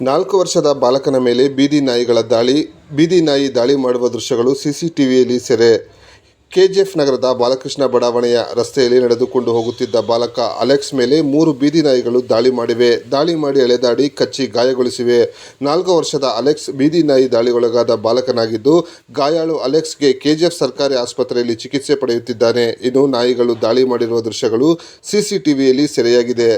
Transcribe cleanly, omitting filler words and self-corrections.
4 ವರ್ಷದ ಬಾಲಕನ ಮೇಲೆ ಬೀದಿ ನಾಯಿ ದಾಳಿ ಮಾಡುವ ದೃಶ್ಯಗಳು ಸಿಸಿಟಿವಿಯಲ್ಲಿ ಸೆರೆ. ಕೆಜಿಎಫ್ ನಗರದ ಬಾಲಕೃಷ್ಣ ಬಡಾವಣೆಯ ರಸ್ತೆಯಲ್ಲಿ ನಡೆದುಕೊಂಡು ಹೋಗುತ್ತಿದ್ದ ಬಾಲಕ ಅಲೆಕ್ಸ್ ಮೇಲೆ 3 ಬೀದಿ ನಾಯಿಗಳು ದಾಳಿ ಮಾಡಿವೆ. ದಾಳಿ ಮಾಡಿ ಎಳೆದಾಡಿ ಕಚ್ಚಿ ಗಾಯಗೊಳಿಸಿವೆ. 4 ವರ್ಷದ ಅಲೆಕ್ಸ್ ಬೀದಿ ನಾಯಿ ದಾಳಿಗೊಳಗಾದ ಬಾಲಕನಾಗಿದ್ದು, ಗಾಯಾಳು ಅಲೆಕ್ಸ್ಗೆ ಕೆಜಿಎಫ್ ಸರ್ಕಾರಿ ಆಸ್ಪತ್ರೆಯಲ್ಲಿ ಚಿಕಿತ್ಸೆ ಪಡೆಯುತ್ತಿದ್ದಾನೆ. ಇನ್ನು ನಾಯಿಗಳು ದಾಳಿ ಮಾಡಿರುವ ದೃಶ್ಯಗಳು ಸಿಸಿಟಿವಿಯಲ್ಲಿ ಸೆರೆಯಾಗಿದೆ.